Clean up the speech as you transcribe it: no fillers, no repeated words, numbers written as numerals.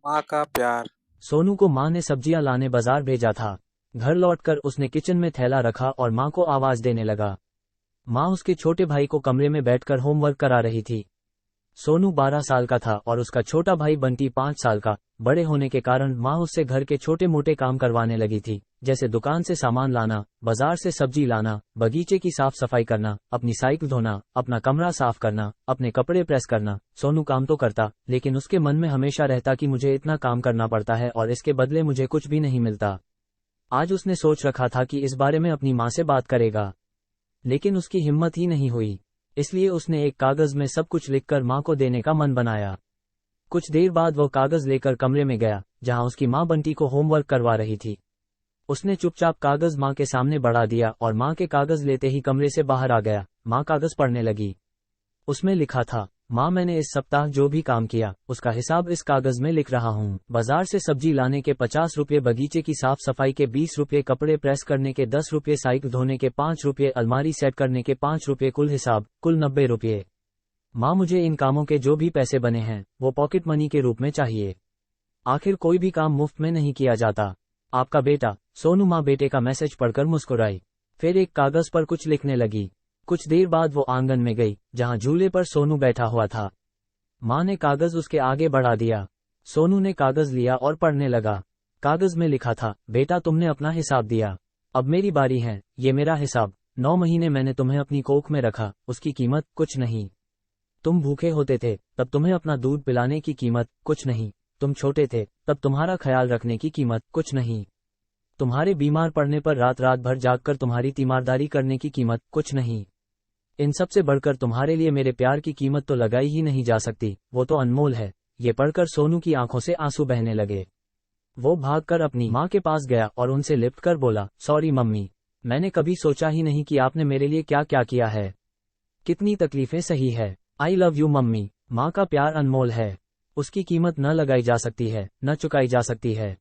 माँ का प्यार। सोनू को माँ ने सब्जियां लाने बाजार भेजा था। घर लौटकर उसने किचन में थैला रखा और माँ को आवाज देने लगा। माँ उसके छोटे भाई को कमरे में बैठकर होमवर्क करा रही थी। सोनू 12 साल का था और उसका छोटा भाई बंटी 5 साल का। बड़े होने के कारण माँ उससे घर के छोटे मोटे काम करवाने लगी थी, जैसे दुकान से सामान लाना, बाजार से सब्जी लाना, बगीचे की साफ सफाई करना, अपनी साइकिल धोना, अपना कमरा साफ करना, अपने कपड़े प्रेस करना। सोनू काम तो करता, लेकिन उसके मन में हमेशा रहता कि मुझे इतना काम करना पड़ता है और इसके बदले मुझे कुछ भी नहीं मिलता। आज उसने सोच रखा था कि इस बारे में अपनी माँ से बात करेगा, लेकिन उसकी हिम्मत ही नहीं हुई। इसलिए उसने एक कागज में सब कुछ लिखकर माँ को देने का मन बनाया। कुछ देर बाद वो कागज लेकर कमरे में गया, जहाँ उसकी माँ बंटी को होमवर्क करवा रही थी। उसने चुपचाप कागज माँ के सामने बढ़ा दिया और माँ के कागज लेते ही कमरे से बाहर आ गया। माँ कागज पढ़ने लगी। उसमें लिखा था, माँ मैंने इस सप्ताह जो भी काम किया उसका हिसाब इस कागज में लिख रहा हूँ। बाजार से सब्जी लाने के 50 रुपये, बगीचे की साफ सफाई के 20 रुपये, कपड़े प्रेस करने के 10 रुपये, साइकिल धोने के 5 रुपये, अलमारी सेट करने के 5 रुपये, कुल हिसाब कुल 90 रुपये। माँ मुझे इन कामों के जो भी पैसे बने हैं वो पॉकेट मनी के रूप में चाहिए। आखिर कोई भी काम मुफ्त में नहीं किया जाता। आपका बेटा। सोनू माँ बेटे का मैसेज पढ़कर मुस्कुराई, फिर एक कागज पर कुछ लिखने लगी। कुछ देर बाद वो आंगन में गई, जहाँ झूले पर सोनू बैठा हुआ था। माँ ने कागज उसके आगे बढ़ा दिया। सोनू ने कागज लिया और पढ़ने लगा। कागज में लिखा था, बेटा तुमने अपना हिसाब दिया, अब मेरी बारी है, ये मेरा हिसाब। 9 महीने मैंने तुम्हें अपनी कोख में रखा, उसकी कीमत कुछ नहीं। तुम भूखे होते थे तब तुम्हें अपना दूध पिलाने की कीमत कुछ नहीं। तुम छोटे थे तब तुम्हारा ख्याल रखने की कीमत कुछ नहीं। तुम्हारे बीमार पड़ने पर रात रात भर जागकर तुम्हारी तीमारदारी करने की कीमत कुछ नहीं। इन सब से बढ़कर तुम्हारे लिए मेरे प्यार की कीमत तो लगाई ही नहीं जा सकती, वो तो अनमोल है। ये पढ़कर सोनू की आंखों से आंसू बहने लगे। वो भागकर अपनी माँ के पास गया और उनसे लिपट कर बोला, सॉरी मम्मी, मैंने कभी सोचा ही नहीं कि आपने मेरे लिए क्या क्या किया है, कितनी तकलीफें सही है। I love you mummy. माँ का प्यार अनमोल है, उसकी कीमत न लगाई जा सकती है, न चुकाई जा सकती है।